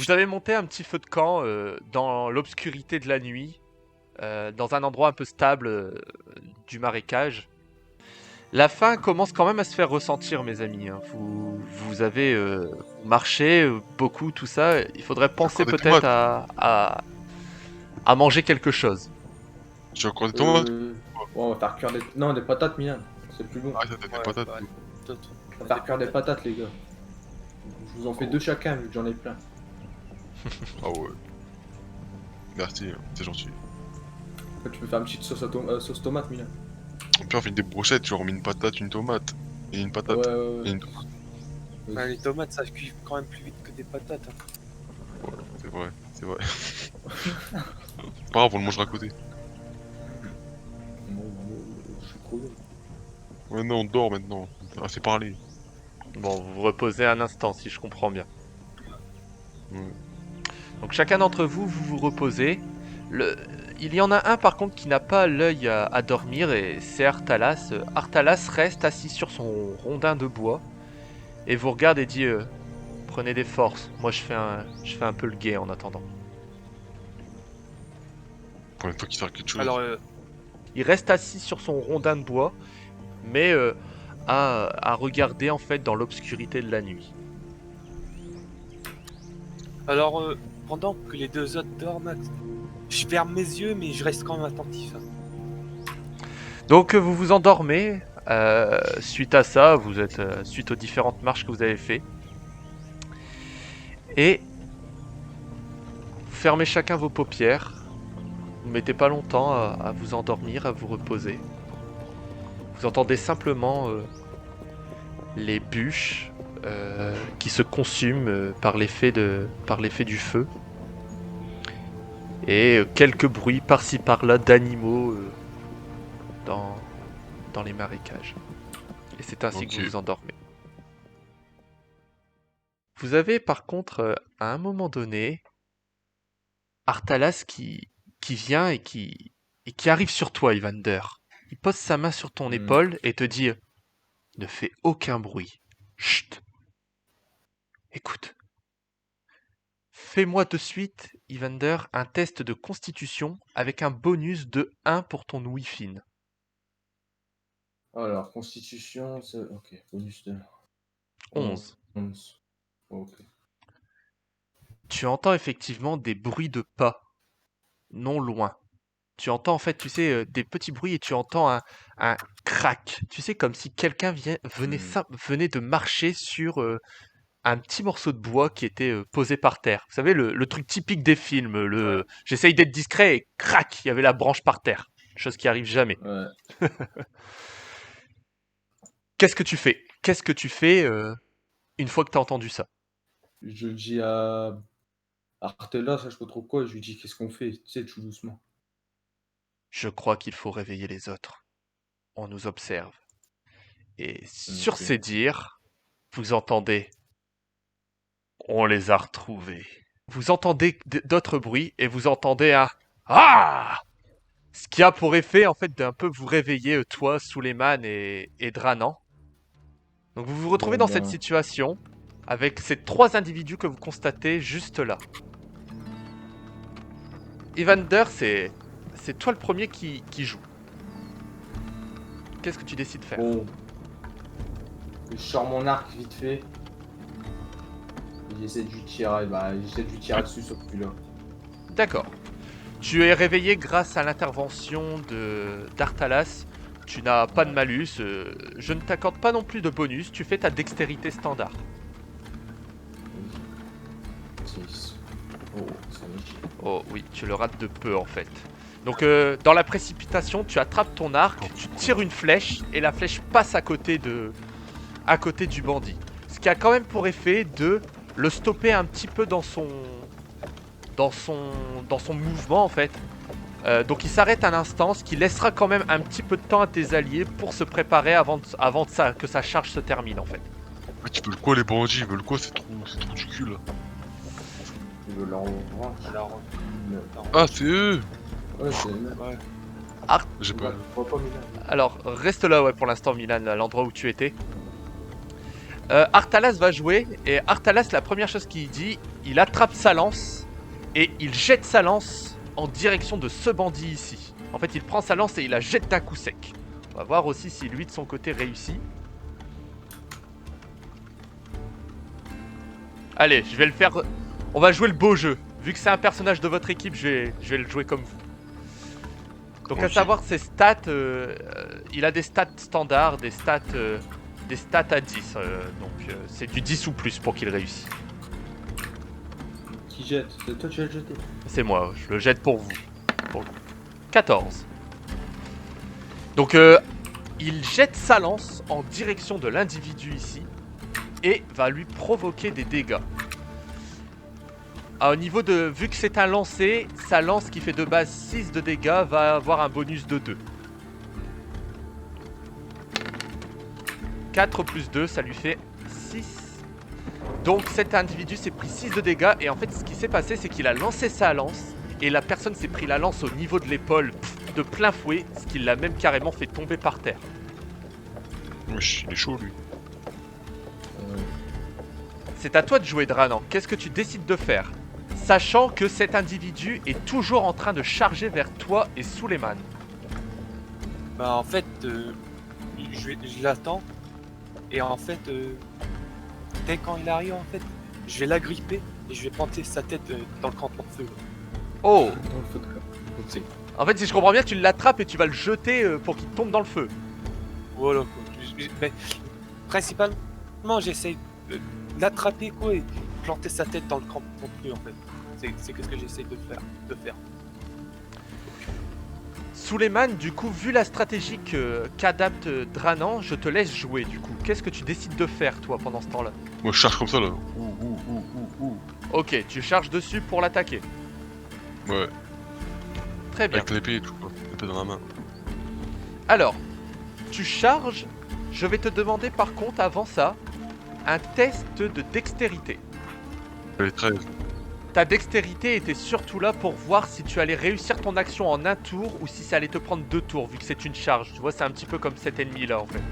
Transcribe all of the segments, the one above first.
Vous avez monté un petit feu de camp dans l'obscurité de la nuit, dans un endroit un peu stable du marécage. La faim commence quand même à se faire ressentir, mes amis, hein. Vous avez marché beaucoup, tout ça. Il faudrait J'ai penser encore des peut-être tomates. à manger quelque chose. J'ai encore des tomates. Ouais, on va faire cuire des... Non, des patates, Milan. C'est plus bon. Ah, ça, t'as des Ouais, patates. bah, d'autres. On va faire cuire des patates, les gars. Je vous en fais deux chacun, vu que j'en ai plein. Ah ouais. Merci, c'est gentil. Après, tu peux faire une petite sauce tomate, Milan. Et puis on fait des brochettes, tu remets une patate, une tomate. Et une patate. Ouais, Et ouais, une... ouais. Ouais, les tomates, ça cuit quand même plus vite que des patates. Hein. Ouais, c'est vrai, c'est vrai. C'est pas grave, on le mangera à côté. Bon, je suis crevé. Ouais, non, on dort maintenant. Assez parlé. Bon, vous vous reposez un instant, si je comprends bien. Ouais. Donc chacun d'entre vous, vous vous reposez. Il y en a un par contre qui n'a pas l'œil à dormir et c'est Artalas. Artalas reste assis sur son rondin de bois et vous regarde et dit prenez des forces, moi je fais un peu le guet en attendant. Pour une fois qu'il sert quelque chose. Alors, Il reste assis sur son rondin de bois mais à regarder en fait dans l'obscurité de la nuit. pendant que les deux autres dorment, je ferme mes yeux, mais je reste quand même attentif. Hein. Donc vous vous endormez, suite à ça, vous êtes suite aux différentes marches que vous avez fait. Et vous fermez chacun vos paupières. Vous ne mettez pas longtemps à vous endormir, à vous reposer. Vous entendez simplement les bûches qui se consument par l'effet du feu. Et quelques bruits par-ci par-là d'animaux dans les marécages. Et c'est ainsi que Ok. vous vous endormez. Vous avez par contre, à un moment donné, Artalas qui vient et qui arrive sur toi, Evander. Il pose sa main sur ton épaule et te dit « Ne fais aucun bruit. Chut. Écoute. Fais-moi de suite, Evander, un test de constitution avec un bonus de 1 pour ton ouïe fine. » Alors, constitution, c'est... Ok, bonus de... 11. 11. Ok. Tu entends effectivement des bruits de pas, non loin. Tu entends en fait, tu sais, des petits bruits et tu entends un crack. Tu sais, comme si quelqu'un venait de marcher sur un petit morceau de bois qui était posé par terre. Vous savez, le truc typique des films. Ouais. J'essaye d'être discret et crac, il y avait la branche par terre. Chose qui arrive jamais. Ouais. Qu'est-ce que tu fais une fois que tu as entendu ça? Je dis à Artella, ça je sais pas trop quoi, je lui dis qu'est-ce qu'on fait, tu sais, tout doucement. Je crois qu'il faut réveiller les autres. On nous observe. Et sur Ok. ces dires, vous entendez on les a retrouvés. Vous entendez d'autres bruits et vous entendez un ah, ce qui a pour effet en fait d'un peu vous réveiller toi, Suleiman et Dranan. Donc vous vous retrouvez Bon, dans cette ben, situation avec ces trois individus que vous constatez juste là. Evander, c'est toi le premier qui joue. Qu'est-ce que tu décides de faire? bon. Je sors mon arc vite fait. Et j'essaie de lui tirer, dessus sur celui-là. D'accord. Tu es réveillé grâce à l'intervention d'Artalas. Tu n'as pas de malus. Je ne t'accorde pas non plus de bonus. Tu fais ta dextérité standard. 6. Oh, ça me chie. Oh oui, tu le rates de peu en fait. Donc dans la précipitation, tu attrapes ton arc, tu tires une flèche et la flèche passe à côté du bandit. Ce qui a quand même pour effet de le stopper un petit peu dans son mouvement en fait. Donc il s'arrête un instant, ce qui laissera quand même un petit peu de temps à tes alliés pour se préparer avant que sa charge se termine en fait. Ouais, tu veulent quoi les bandits? Ils veulent quoi? C'est trop du cul là. Tu veux leur revanche? Alors, Ah, c'est eux! Ouais, c'est le même. ouais. J'ai pas. Pas Milan. Alors reste là ouais pour l'instant Milan, à l'endroit où tu étais. Artalas va jouer et Artalas la première chose qu'il dit, il attrape sa lance et il jette sa lance en direction de ce bandit ici. En fait, il prend sa lance et il la jette d'un coup sec. On va voir aussi si lui de son côté réussit. Allez, je vais le faire... On va jouer le beau jeu. Vu que c'est un personnage de votre équipe, je vais le jouer comme vous. Donc à Ok. savoir ses stats, il a des stats standards, des stats à 10. Donc c'est du 10 ou plus pour qu'il réussisse. Qui jette? C'est toi, tu vas le jeter. C'est moi, je le jette pour vous. Pour le 14. Donc il jette sa lance en direction de l'individu ici et va lui provoquer des dégâts. Au niveau de... Vu que c'est un lancer, sa lance qui fait de base 6 de dégâts va avoir un bonus de 2. 4 plus 2, ça lui fait 6. Donc cet individu s'est pris 6 de dégâts et en fait ce qui s'est passé c'est qu'il a lancé sa lance et la personne s'est pris la lance au niveau de l'épaule de plein fouet, ce qui l'a même carrément fait tomber par terre. Wesh, il est chaud lui. C'est à toi de jouer Dranan, qu'est-ce que tu décides de faire? Sachant que cet individu est toujours en train de charger vers toi et Suleiman. Bah en fait, je l'attends. Et en fait, dès quand il arrive, en fait, je vais l'agripper et je vais planter sa tête dans le crampon de feu. Oh! Dans le feu de camp. Donc c'est En fait si je comprends bien tu l'attrapes et tu vas le jeter pour qu'il tombe dans le feu. Voilà quoi. Mais, principalement, j'essaye de l'attraper quoi et planter sa tête dans le crampon de feu en fait. C'est ce que j'essaye de faire. Suleiman, du coup, vu la stratégie qu'adapte Dranan, je te laisse jouer du coup. Qu'est-ce que tu décides de faire toi pendant ce temps-là? Moi je charge comme ça là. Ok, tu charges dessus pour l'attaquer. Ouais, Très bien. avec l'épée et tout quoi. L'épée dans la main. Alors, tu charges. Je vais te demander par contre, avant ça, un test de dextérité. J'avais 13. Ta dextérité était surtout là pour voir si tu allais réussir ton action en un tour ou si ça allait te prendre 2 tours, vu que c'est une charge. Tu vois, c'est un petit peu comme cet ennemi là en fait.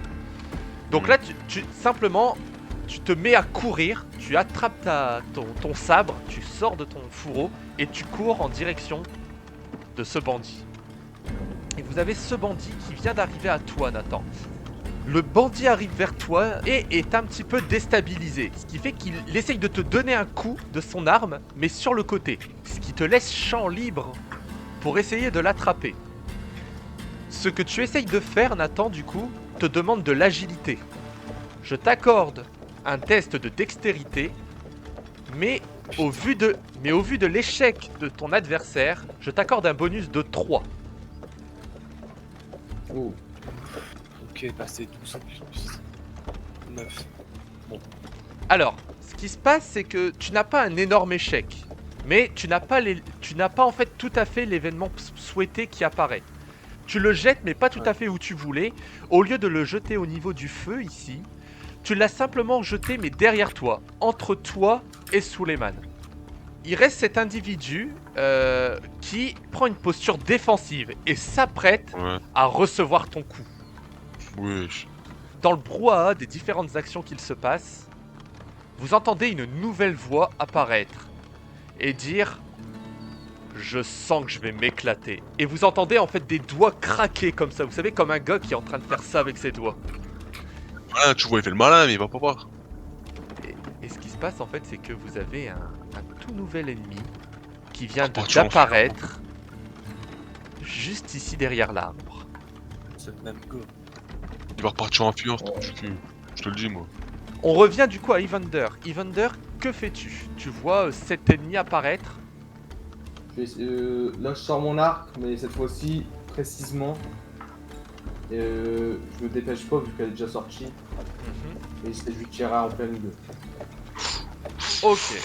Donc là, simplement, tu te mets à courir, tu attrapes ton sabre, tu sors de ton fourreau et tu cours en direction de ce bandit. Et vous avez ce bandit qui vient d'arriver à toi, Nathan. Le bandit arrive vers toi et est un petit peu déstabilisé. Ce qui fait qu'il essaye de te donner un coup de son arme, mais sur le côté. Ce qui te laisse champ libre pour essayer de l'attraper. Ce que tu essayes de faire, Nathan, du coup, te demande de l'agilité. Je t'accorde un test de dextérité, mais au vu de l'échec de ton adversaire, je t'accorde un bonus de 3. Oh. Ok, bah c'est 12 plus 9. Alors, ce qui se passe, c'est que tu n'as pas un énorme échec, mais tu n'as pas en fait tout à fait l'événement souhaité qui apparaît. Tu le jettes, mais pas tout à fait où tu voulais. Au lieu de le jeter au niveau du feu ici, tu l'as simplement jeté, mais derrière toi, entre toi et Suleiman. Il reste cet individu qui prend une posture défensive et s'apprête Ouais. à recevoir ton coup. Wesh. Dans le brouhaha des différentes actions qu'il se passe, vous entendez une nouvelle voix apparaître et dire « Je sens que je vais m'éclater ». Et vous entendez en fait des doigts craquer comme ça, vous savez, comme un gars qui est en train de faire ça avec ses doigts. Voilà, tu vois, il fait le malin, mais il va pas voir. Et ce qui se passe en fait, c'est que vous avez un tout nouvel ennemi qui vient Repartir en d'apparaître juste ici derrière l'arbre. C'est le même gars. Il va repartir en fureur, ton cul. Je te le dis, moi. On revient du coup à Evander. Evander, que fais-tu? Tu vois cet ennemi apparaître. Là, je sors mon arc, mais cette fois-ci, précisément. Je me dépêche pas vu qu'elle est déjà sortie. Et je lui tirerai en pleine gueule. Ok.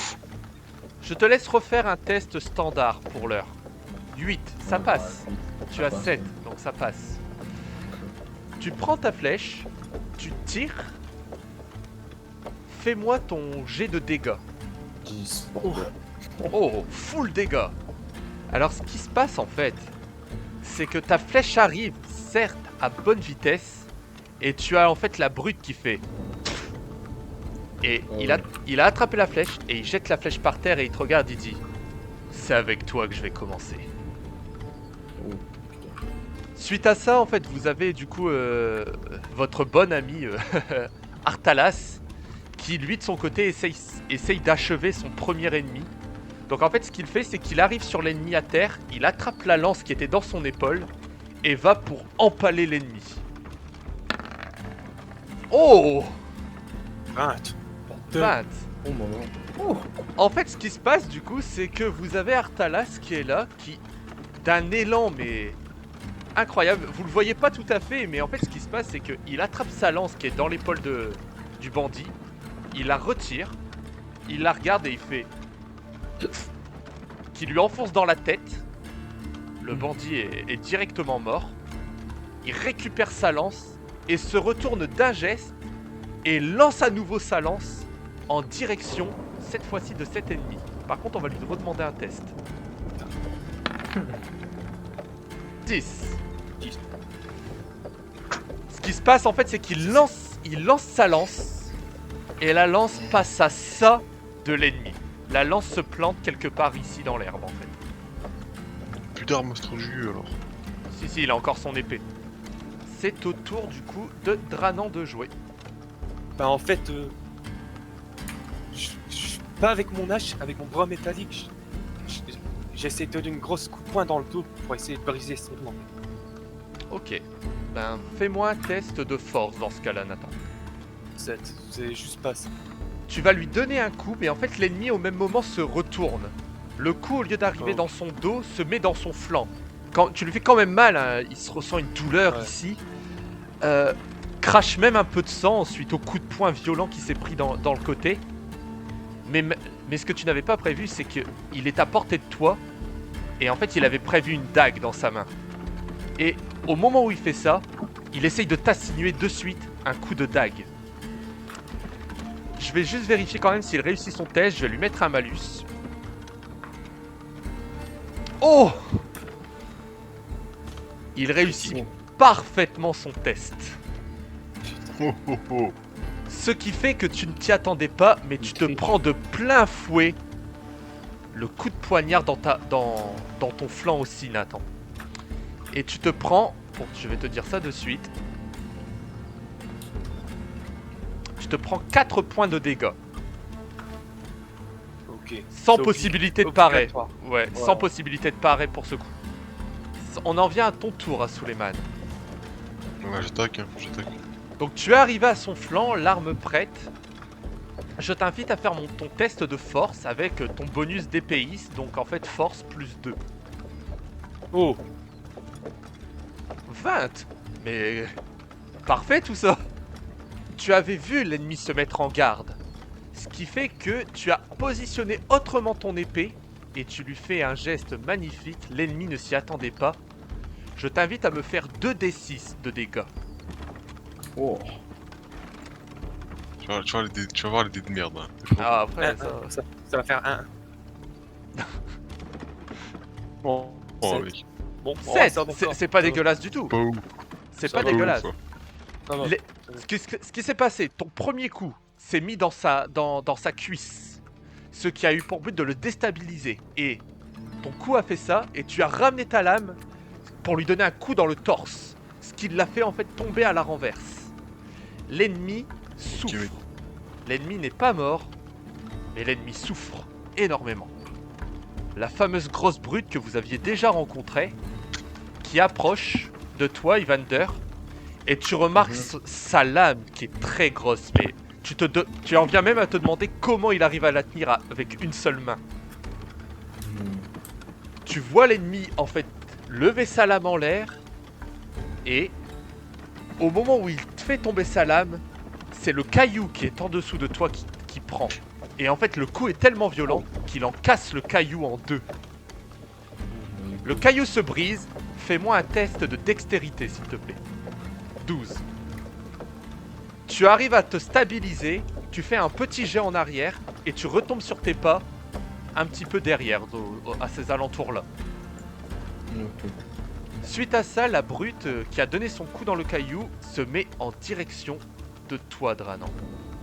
Je te laisse refaire un test standard pour l'heure. 8, ça passe. Tu as 7, donc ça passe. Tu prends ta flèche, tu tires. Fais-moi ton jet de dégâts. 10. Oh, full dégâts. Alors ce qui se passe en fait, c'est que ta flèche arrive, certes à bonne vitesse, et tu as en fait la brute qui fait. Et Ouais, il a attrapé la flèche et il jette la flèche par terre et il te regarde, il dit « C'est avec toi que je vais commencer. » Oh, putain. Suite à ça, en fait, vous avez du coup votre bon ami Artalas qui, lui, de son côté, essaye d'achever son premier ennemi. Donc en fait, ce qu'il fait, c'est qu'il arrive sur l'ennemi à terre, il attrape la lance qui était dans son épaule et va pour empaler l'ennemi. Oh 20. 20. Oh maman. Oh. En fait, ce qui se passe du coup, c'est que vous avez Artalas qui est là, qui d'un élan mais incroyable. Vous le voyez pas tout à fait, mais en fait, ce qui se passe, c'est que il attrape sa lance qui est dans l'épaule du bandit, il la retire, il la regarde et il fait, qui lui enfonce dans la tête. Le bandit est directement mort. Il récupère sa lance et se retourne d'un geste et lance à nouveau sa lance en direction, cette fois-ci, de cet ennemi. Par contre, on va lui redemander un test. 10. 10. Ce qui se passe, en fait, c'est qu'il lance sa lance et la lance passe à ça de l'ennemi. La lance se plante quelque part ici dans l'herbe, en fait. Plus d'armes jus alors. Si, il a encore son épée. C'est au tour, du coup, de Dranan de jouer. Bah en fait, pas avec mon hache, avec mon bras métallique, j'essaie de donner une grosse coup de poing dans le dos pour essayer de briser son blanc. Ok. Ben, fais-moi un test de force dans ce cas-là, Nathan. 7, c'est juste pas ça. Tu vas lui donner un coup, mais en fait, l'ennemi, au même moment, se retourne. Le coup, au lieu d'arriver dans son dos, se met dans son flanc. Quand, tu lui fais quand même mal, hein, il se ressent une douleur ici. Crache même un peu de sang suite au coup de poing violent qui s'est pris dans le côté. Mais ce que tu n'avais pas prévu, c'est qu'il est à portée de toi. Et en fait, il avait prévu une dague dans sa main. Et au moment où il fait ça, il essaye de t'insinuer de suite un coup de dague. Je vais juste vérifier quand même s'il réussit son test. Je vais lui mettre un malus. Oh! Il réussit Bon. parfaitement son test. Oh oh oh. Ce qui fait que tu ne t'y attendais pas, mais tu te prends de plein fouet le coup de poignard dans ton flanc aussi, Nathan. Et tu te prends, je vais te dire ça de suite, tu te prends 4 points de dégâts. Ok. Sans C'est possibilité de parer. obligatoire. Ouais, sans possibilité de parer pour ce coup. On en vient à ton tour, à Suleiman. Ouais, j'attaque, j'attaque. Donc tu es arrivé à son flanc, l'arme prête. Je t'invite à faire ton test de force avec ton bonus d'épéiste, donc en fait force plus 2. Oh, 20. Mais parfait tout ça. Tu avais vu l'ennemi se mettre en garde. Ce qui fait que tu as positionné autrement ton épée et tu lui fais un geste magnifique. L'ennemi ne s'y attendait pas. Je t'invite à me faire 2d6 de dégâts. Oh. Tu vas voir les dés de merde. Hein. Ah, après, ça va faire 1. Bon, Oh, sept. mec. Bon, 7, c'est pas dégueulasse du tout. Pas ouf. C'est ça pas va, dégueulasse. Quoi. Ça va. Ce qui s'est passé, ton premier coup s'est mis dans sa cuisse. Ce qui a eu pour but de le déstabiliser. Et ton coup a fait ça, et tu as ramené ta lame pour lui donner un coup dans le torse. Ce qui l'a fait en fait tomber à la renverse. L'ennemi souffre. Ok, oui. L'ennemi n'est pas mort, mais l'ennemi souffre énormément. La fameuse grosse brute que vous aviez déjà rencontrée, qui approche de toi, Evander, et tu remarques sa lame qui est très grosse, mais tu en viens même à te demander comment il arrive à la tenir avec une seule main. Tu vois l'ennemi en fait lever sa lame en l'air, et au moment où il te fait tomber sa lame, c'est le caillou qui est en dessous de toi qui prend. Et en fait le coup est tellement violent qu'il en casse le caillou en deux. Le caillou se brise. Fais-moi un test de dextérité s'il te plaît. 12. Tu arrives à te stabiliser, tu fais un petit jet en arrière et tu retombes sur tes pas un petit peu derrière, à ces alentours-là. Ok. Suite à ça, la brute qui a donné son coup dans le caillou se met en direction de toi, Dranan.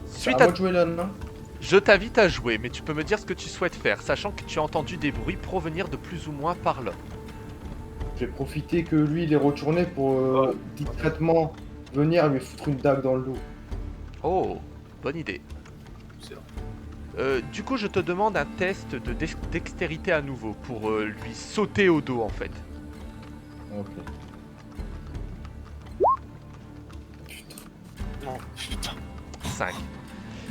C'est Suite à à... moi de jouer là, non? Je t'invite à jouer, mais tu peux me dire ce que tu souhaites faire, sachant que tu as entendu des bruits provenir de plus ou moins par là. J'ai profité que lui il est retourné pour discrètement venir lui foutre une dague dans le dos. Oh, bonne idée. C'est vrai. Du coup, je te demande un test de dextérité à nouveau pour lui sauter au dos en fait. Ok. Non, putain. 5.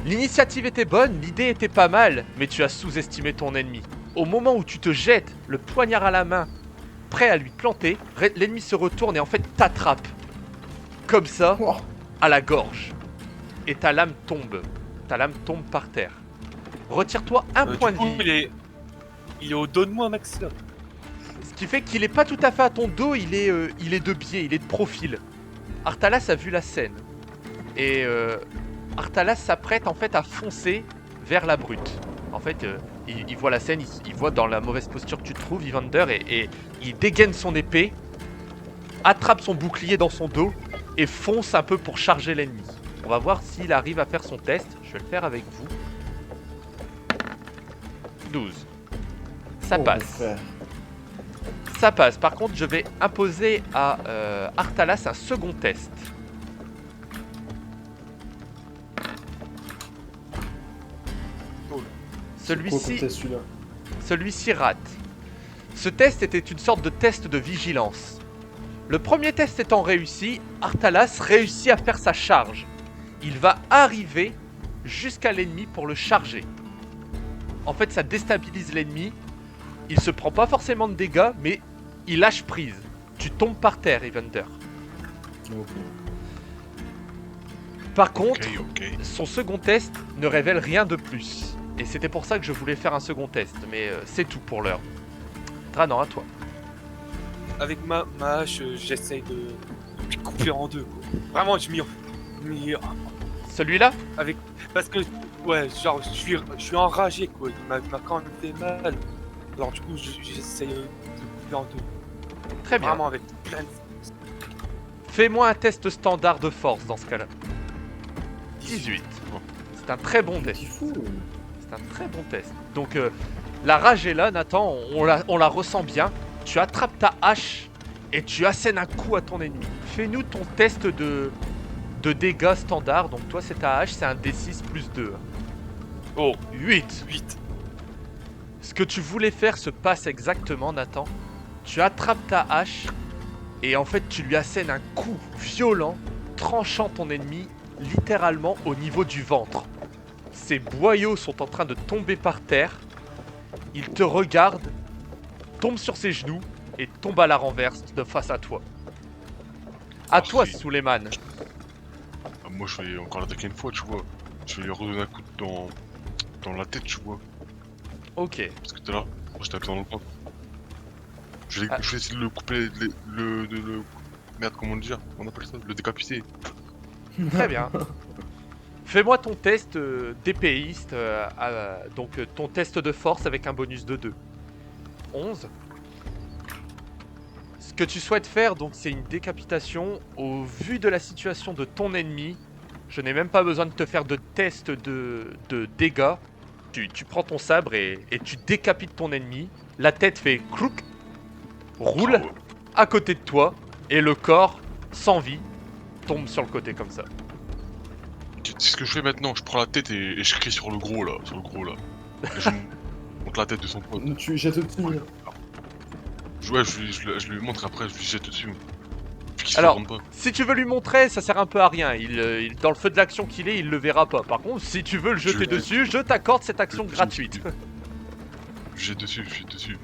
L'initiative était bonne, l'idée était pas mal, mais tu as sous-estimé ton ennemi. Au moment où tu te jettes, le poignard à la main, prêt à lui planter, l'ennemi se retourne et en fait t'attrape. Comme ça, Oh, à la gorge. Et ta lame tombe. Ta lame tombe par terre. Retire-toi un point Du de coup, vie. il est au dos de moi, Max. Là. Ce qui fait qu'il est pas tout à fait à ton dos, il est de biais, il est de profil. Artalas a vu la scène. Et Artalas s'apprête en fait à foncer vers la brute. En fait, il voit la scène, il voit dans la mauvaise posture que tu te trouves, Evander, et il dégaine son épée, attrape son bouclier dans son dos et fonce un peu pour charger l'ennemi. On va voir s'il arrive à faire son test. Je vais le faire avec vous. 12. Ça oh, passe. mon frère. Ça passe. Par contre, je vais imposer à Artalas un second test. Oh. C'est quoi comme Celui-ci test, celui-là? Celui-ci rate. Ce test était une sorte de test de vigilance. Le premier test étant réussi, Artalas réussit à faire sa charge. Il va arriver jusqu'à l'ennemi pour le charger. En fait, ça déstabilise l'ennemi. Il se prend pas forcément de dégâts, mais il lâche prise. Tu tombes par terre, Evander. Ok. Par contre, Ok. son second test ne révèle rien de plus. Et c'était pour ça que je voulais faire un second test. Mais c'est tout pour l'heure. Dranan, à toi. Avec ma hache, j'essaye de lui couper en deux. Quoi. Vraiment, je m'y. Celui-là? Parce que, ouais, genre, je suis enragé, quoi. Il m'a quand même fait mal. Alors, du coup, j'essaye de couper en deux. Très bien. Vraiment, avec plein de. Fais-moi un test standard de force dans ce cas-là. 18. C'est un très bon test. Petit fou. C'est un très bon test. Donc la rage est là, Nathan, on la ressent bien. Tu attrapes ta hache et tu assènes un coup à ton ennemi. Fais-nous ton test de dégâts standard. Donc toi c'est ta hache, c'est un D6 plus 2. Oh, 8. 8. Ce que tu voulais faire se passe exactement, Nathan. Tu attrapes ta hache et en fait tu lui assènes un coup violent, tranchant ton ennemi littéralement au niveau du ventre. Ses boyaux sont en train de tomber par terre. Il te regarde, tombe sur ses genoux et tombe à la renverse de face à toi. À toi, Parfait. Suleiman. Ah, moi, je vais encore l'attaquer une fois, tu vois. Je vais lui redonner un coup dans la tête, tu vois. Ok. Parce que t'es là, moi, je t'ai dans le ventre. Je vais essayer de le couper, merde, comment le dire? On appelle ça? Le décapiter. Très bien. Fais-moi ton test d'épéiste, donc ton test de force avec un bonus de 2. 11. Ce que tu souhaites faire, donc, c'est une décapitation. Au vu de la situation de ton ennemi, je n'ai même pas besoin de te faire de test de dégâts. Tu prends ton sabre et tu décapites ton ennemi. La tête fait clouc, roule Oh, à côté de toi et le corps, sans vie, tombe sur le côté comme ça. c'est ce que je fais maintenant, je prends la tête et je crie sur le gros là. Et je monte la tête de son pote. Tu jettes au-dessus. Ouais, je lui montre après, je lui jette dessus. Puis qu'il se Alors, rende pas. si tu veux lui montrer, ça sert un peu à rien. Dans le feu de l'action qu'il est, il le verra pas. Par contre, si tu veux le jeter Je- dessus, je t'accorde cette action gratuite. Je jette dessus.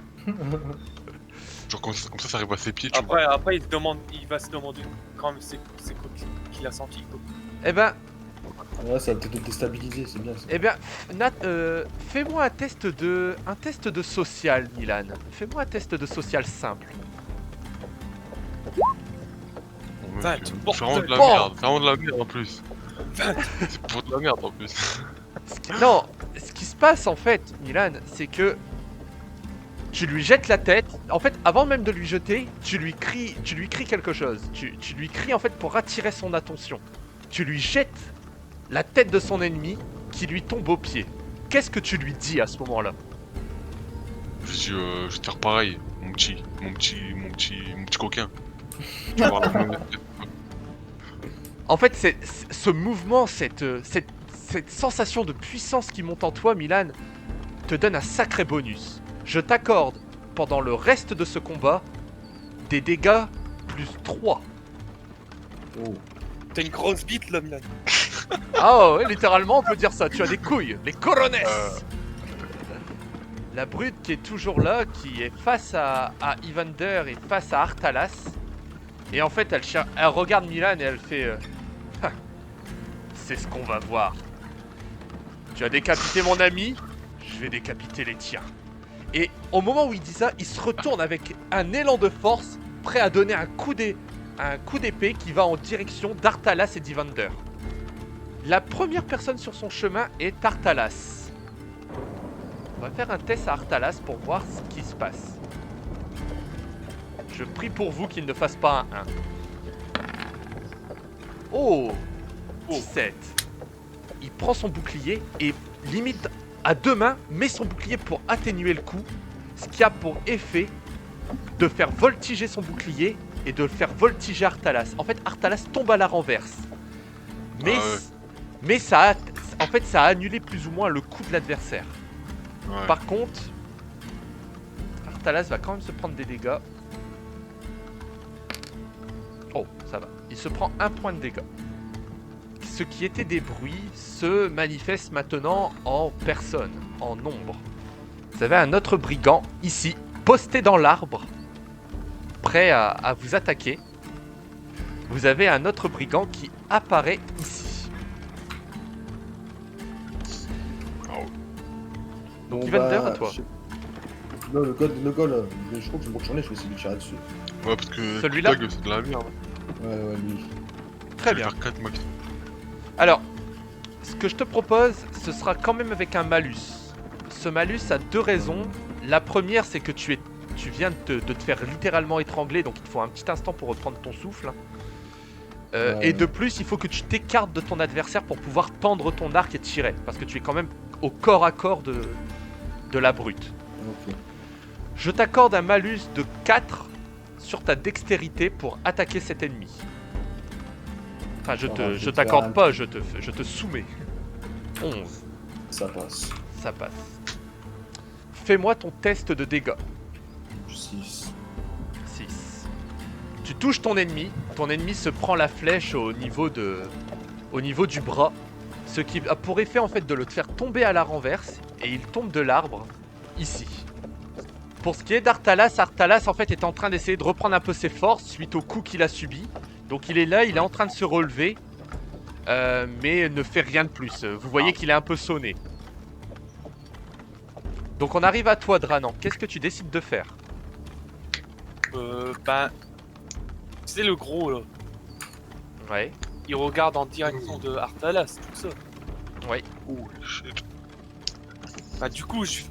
Genre comme ça, ça arrive à ses pieds, tu vois. Après, il va se demander quand même c'est quoi qu'il a senti. Quoi. Eh ben, Ouais, ça va peut-être te déstabiliser, c'est bien ça. Nat, fais-moi un test de social, Milan. Fais-moi un test de social simple. Bon, mec, 20, c'est bon, vraiment de la bon. merde, c'est vraiment de la merde en plus. 20. C'est pour de la merde en plus. Non, ce qui se passe en fait, Milan, c'est que tu lui jettes la tête. En fait, avant même de lui jeter, tu lui cries quelque chose. Tu lui cries en fait pour attirer son attention. Tu lui jettes la tête de son ennemi qui lui tombe aux pieds. Qu'est-ce que tu lui dis à ce moment-là? Je dis, je vais te faire pareil, mon petit coquin. Tu vas voir la même tête. En fait, ce mouvement, cette sensation de puissance qui monte en toi, Milan, te donne un sacré bonus. Je t'accorde, pendant le reste de ce combat, des dégâts plus 3. Oh. T'as une grosse bite là, Milan. Ah ouais, littéralement, on peut dire ça. Tu as des couilles, les corones. La brute qui est toujours là, qui est face à Evander et face à Artalas. Et en fait, elle regarde Milan et elle fait... Ah, c'est ce qu'on va voir. Tu as décapité mon ami, je vais décapiter les tiens. Et au moment où il dit ça, il se retourne avec un élan de force, prêt à donner un coup d'épée qui va en direction d'Artalas et d'Evander. La première personne sur son chemin est Artalas. On va faire un test à Artalas pour voir ce qui se passe. Je prie pour vous qu'il ne fasse pas un 1. Oh, 17. Il prend son bouclier et limite à deux mains met son bouclier pour atténuer le coup, ce qui a pour effet de faire voltiger son bouclier et de faire voltiger Artalas. En fait, Artalas tombe à la renverse. Mais ça a annulé plus ou moins le coup de l'adversaire. Ouais. Par contre, Artalas va quand même se prendre des dégâts. Oh, ça va. Il se prend 1 point de dégâts. Ce qui était des bruits se manifeste maintenant en personne, en nombre. Vous avez un autre brigand ici, posté dans l'arbre, prêt à vous attaquer. Vous avez un autre brigand qui apparaît ici. Donc Evander, à toi. Non, le gars là, je crois que je vais me retourner, je vais essayer de tirer dessus. Ouais, parce que Celui-là Tag, c'est de la merde. Ouais, lui. Très bien. Je vais faire 4 max. Alors, ce que je te propose, ce sera quand même avec un malus. Ce malus a 2 raisons. La première, c'est que tu viens de te faire littéralement étrangler, donc il te faut un petit instant pour reprendre ton souffle. Et de plus, il faut que tu t'écartes de ton adversaire pour pouvoir tendre ton arc et tirer, parce que tu es quand même au corps à corps de la brute. Ok. Je t'accorde un malus de 4 sur ta dextérité pour attaquer cet ennemi. Enfin, je t'accorde pas, je te soumets. 11. Ça passe. Ça passe. Fais-moi ton test de dégâts. 6. 6. Tu touches ton ennemi se prend la flèche au niveau du bras, ce qui a pour effet en fait de le faire tomber à la renverse, et il tombe de l'arbre, ici. Pour ce qui est d'Artalas, Artalas en fait est en train d'essayer de reprendre un peu ses forces suite au coup qu'il a subi. Donc il est là, il est en train de se relever, mais ne fait rien de plus. Vous voyez qu'il est un peu sonné. Donc on arrive à toi, Dranan. Qu'est-ce que tu décides de faire? C'est le gros là. Ouais, Il regarde en direction de Artalas, tout ça. ouais. Oh shit. Bah du coup, je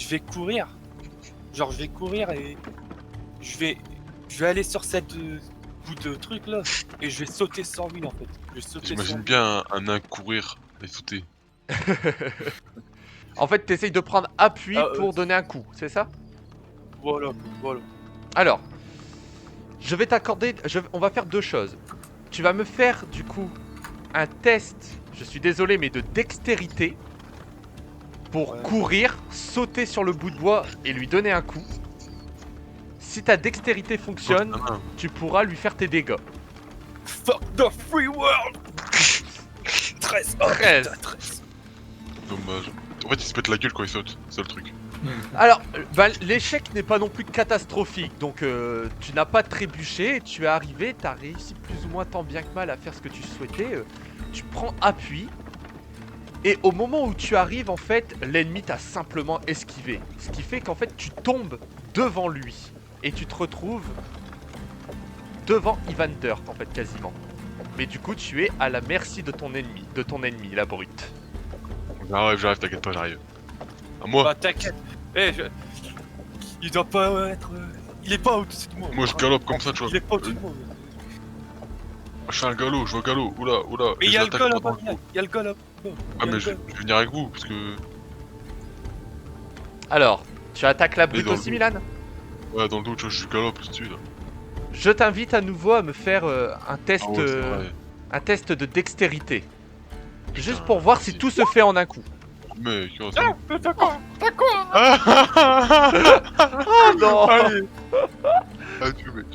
vais courir. Genre, je vais courir et je vais aller sur cette bout de truc là et je vais sauter sur lui en fait. Je vais sauter sur J'imagine lui. bien un nain courir et sauter. En fait, t'essayes de prendre appui pour euh, donner un coup, c'est ça? Voilà. Alors, je vais t'accorder... On va faire 2 choses. Tu vas me faire, du coup, un test, je suis désolé, mais de dextérité, pour Ouais. courir, sauter sur le bout de bois et lui donner un coup. Si ta dextérité fonctionne, Oh, tu pourras lui faire tes dégâts. Fuck the free world. 13. Oh, 13. putain, 13. dommage. En fait, il se pète la gueule quand il saute, c'est ça le truc. Alors, l'échec n'est pas non plus catastrophique, donc tu n'as pas trébuché, tu es arrivé, tu as réussi plus ou moins tant bien que mal à faire ce que tu souhaitais, tu prends appui, et au moment où tu arrives, en fait, l'ennemi t'a simplement esquivé, ce qui fait qu'en fait, tu tombes devant lui, et tu te retrouves devant Evander, en fait, quasiment. Mais du coup, tu es à la merci de ton ennemi, la brute. J'arrive, t'inquiète pas, j'arrive. À moi, Bah t'inquiète. Il doit pas être. Il est pas au-dessus de moi. moi je galope comme ça, tu vois. Il est pas au-dessus de moi. suis un galop, je vois galop. Oula, oula. Mais et il y a je le l'attaque gars pas là-bas, dans le il y a le gars là. Ah, mais je vais venir avec vous parce que. Alors, tu attaques la Mais brute dans le aussi, dos. Milan? Ouais, dans le dos, tu vois, je galope dessus là. Je t'invite à nouveau à me faire un test, Ah ouais, c'est vrai. un test de dextérité. Juste Putain, pour voir si vas-y. tout se fait en un coup. Mec, oh, Ah, ça t'as quoi? Oh non! Allez. Ah, tu veux, mec.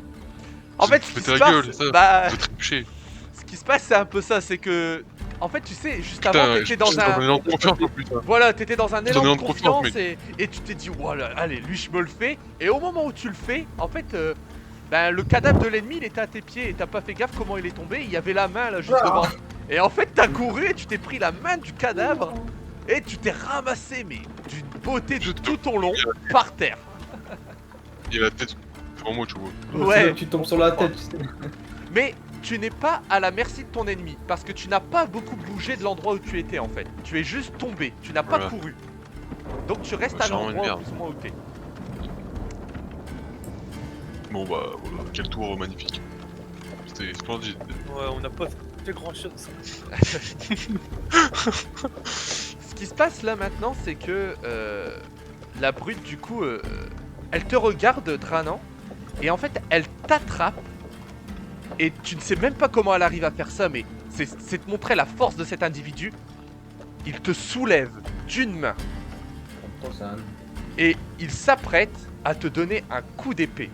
En Tu fait, te ce qui pétais se la passe, gueule, ça. bah, Je vais te trébucher. ce qui se passe, c'est un peu ça, c'est que, en fait, tu sais, juste avant, Putain, t'étais dans j'étais un, élan de confiance en plus. Hein. voilà, t'étais dans un J'étais élan dans de élan de confiance, confiance et tu t'es dit, voilà, allez, lui, je me le fais. Et au moment où tu le fais, en fait, ben, le cadavre de l'ennemi, il était à tes pieds et t'as pas fait gaffe comment il est tombé. Il y avait la main là juste devant. Et en fait, t'as couru et tu t'es pris la main du cadavre et tu t'es ramassé, mais d'une beauté de tout ton long, par terre. Il a la tête devant moi, tu vois. Ouais. Tu tombes sur la tête, tu sais. Mais tu n'es pas à la merci de ton ennemi parce que tu n'as pas beaucoup bougé de l'endroit où tu étais en fait. Tu es juste tombé, tu n'as pas Voilà. couru. Donc tu restes Ouais, à c'est vraiment une l'endroit merde. plus ou moins où t'es. Bon, bah, voilà. Quel tour magnifique. C'était splendide. Ouais, on n'a pas fait grand chose. Ce qui se passe là maintenant, c'est que la brute du coup, elle te regarde Dranan et en fait elle t'attrape et tu ne sais même pas comment elle arrive à faire ça, mais c'est te montrer la force de cet individu. Il te soulève d'une main Oh, c'est un- et il s'apprête à te donner un coup d'épée.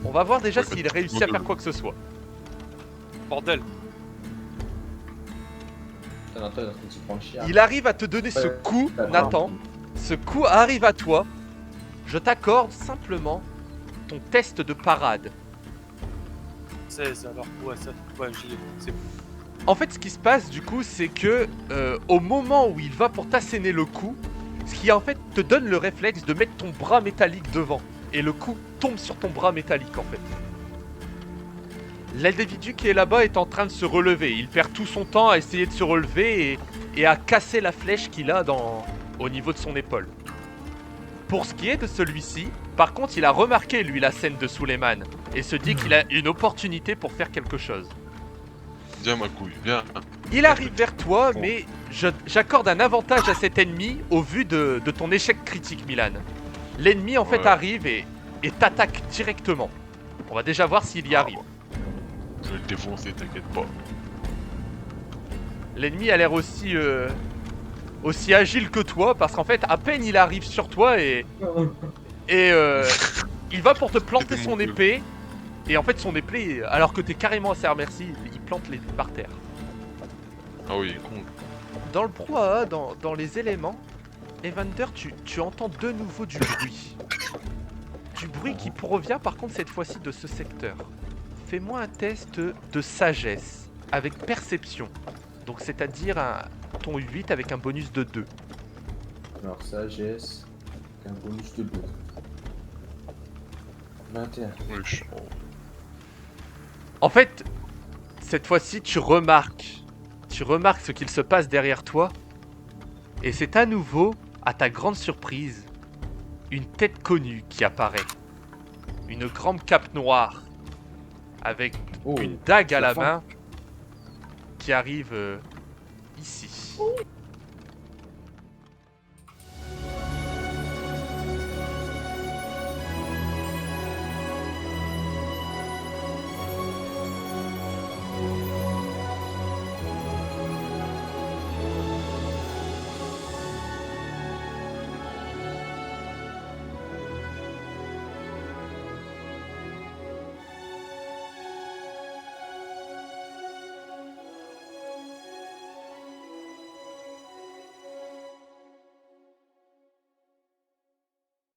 On va voir déjà Ouais, s'il bah, réussit à faire quoi que ce soit. Bordel. Putain, Nathan, il est en train de se prendre cher. Il arrive à te donner ce Ouais. coup, D'accord. Nathan. Ce coup arrive à toi. Je t'accorde simplement ton test de parade. 16 alors. Ouais, ça. Ouais, j'y ai. C'est bon. En fait, ce qui se passe du coup, c'est que au moment où il va pour t'asséner le coup, ce qui en fait te donne le réflexe de mettre ton bras métallique devant. Et le coup tombe sur ton bras métallique en fait. L'individu qui est là-bas est en train de se relever. Il perd tout son temps à essayer de se relever et à casser la flèche qu'il a au niveau de son épaule. Pour ce qui est de celui-ci, par contre, il a remarqué lui la scène de Suleiman et se dit qu'il a une opportunité pour faire quelque chose. Viens, ma couille, viens. Il arrive vers toi, mais j'accorde un avantage à cet ennemi au vu de ton échec critique, Milan. L'ennemi en fait Ouais. arrive et t'attaque directement. On va déjà voir s'il y arrive. Je vais le défoncer, t'inquiète pas. L'ennemi a l'air aussi agile que toi parce qu'en fait, à peine il arrive sur toi et il va pour te planter C'était son mon épée. Et en fait, son épée, alors que t'es carrément à sa merci, il plante l'épée par terre. Ah oui, con. Dans le brouhaha, dans les éléments, Evander, tu entends de nouveau du bruit. Du bruit qui provient par contre cette fois-ci de ce secteur. Fais-moi un test de sagesse avec perception. Donc c'est-à-dire ton 8 avec un bonus de 2. Alors, sagesse. Un bonus de 2. 21. Wesh. En fait, cette fois-ci tu remarques ce qu'il se passe derrière toi. Et c'est à nouveau, à ta grande surprise, une tête connue qui apparaît. Une grande cape noire avec Oh, une dague à la la fin. main qui arrive ici.